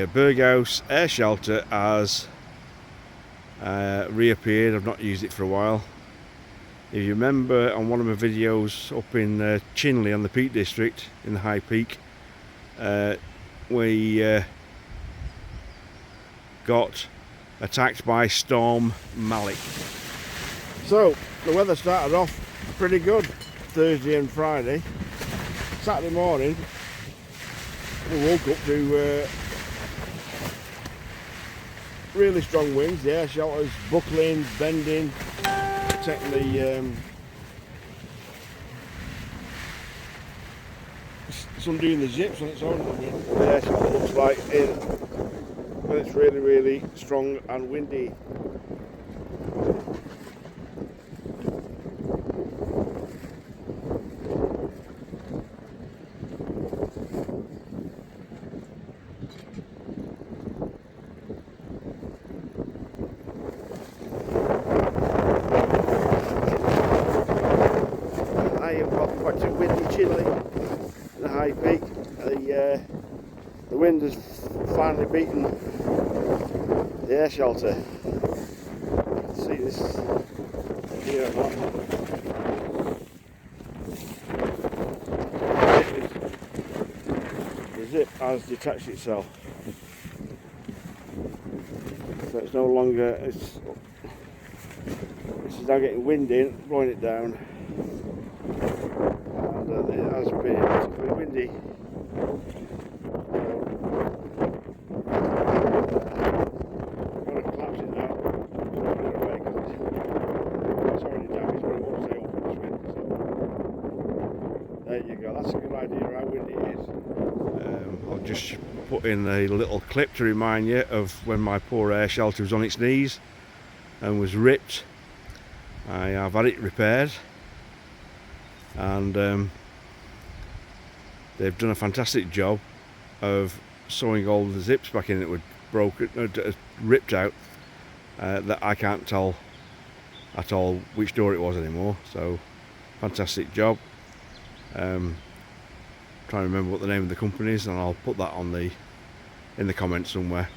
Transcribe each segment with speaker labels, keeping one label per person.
Speaker 1: the Berghaus air shelter has reappeared. I've not used it for a while. If you remember on one of my videos up in Chinley on the Peak District in the High Peak, we got attacked by Storm Malik. So the weather started off pretty good Thursday and Friday. Saturday morning we woke up to really strong winds. The air shelters buckling, bending, protecting the it's undoing the zips on its own. The air shelter looks like but it's really, really strong and windy. I am quite too windy, Chinley, in the High Peak. The wind has finally beaten the air shelter. You can see this here or not. The zip has detached itself. So it's no longer, this is now getting wind in, blowing it down. And it has been particularly windy. There you go, that's a good idea how windy it is. I'll just put in a little clip to remind you of when my poor air shelter was on its knees and was ripped. I have had it repaired, and they've done a fantastic job of sewing all the zips back in that were broken, ripped out, that I can't tell at all which door it was anymore. So fantastic job. Trying to remember what the name of the company is, and I'll put that on in the comments somewhere.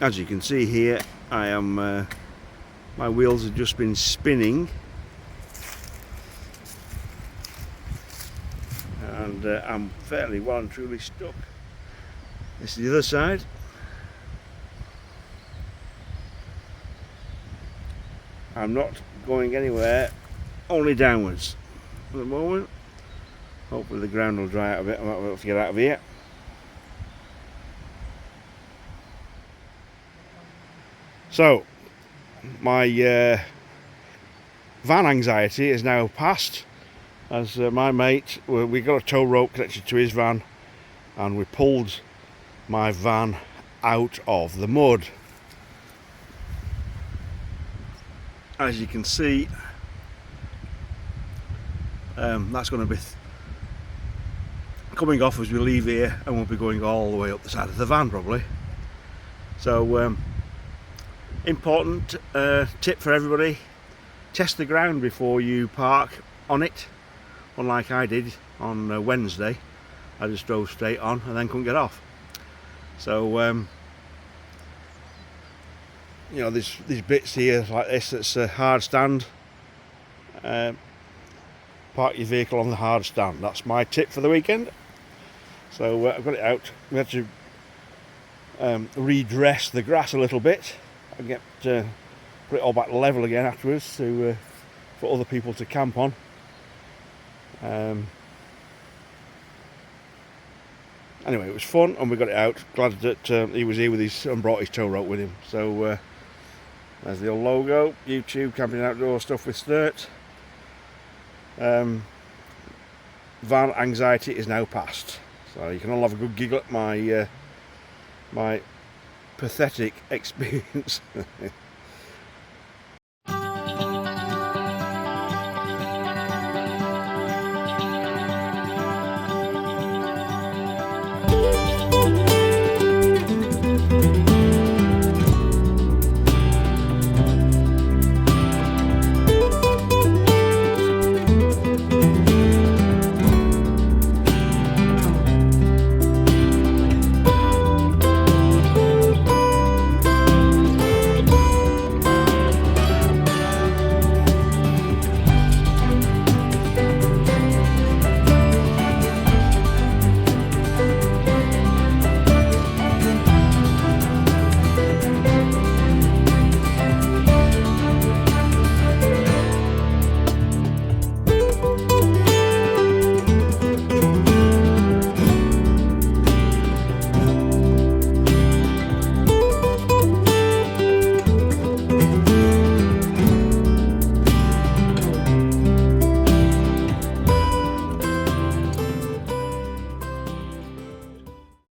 Speaker 1: As you can see here, I am my wheels have just been spinning, and I'm fairly well and truly stuck. This is the other side. I'm not going anywhere, only downwards at the moment. Hopefully the ground will dry out a bit. I might be able to get out of here. So my van anxiety is now past, as my mate, we got a tow rope connected to his van, and we pulled my van out of the mud. As you can see, that's going to be coming off as we leave here, and we'll be going all the way up the side of the van probably. So important tip for everybody: test the ground before you park on it. Unlike I did on Wednesday, I just drove straight on and then couldn't get off. So you know, these bits here like this, that's a hard stand. Park your vehicle on the hard stand. That's my tip for the weekend. So I've got it out. We had to redress the grass a little bit and get put it all back level again afterwards to for other people to camp on. Anyway, it was fun and we got it out. Glad that he was here with his and brought his tow rope with him. So there's the old logo, YouTube Camping Outdoor Stuff with Snert. Van anxiety is now past, so you can all have a good giggle at my my pathetic experience.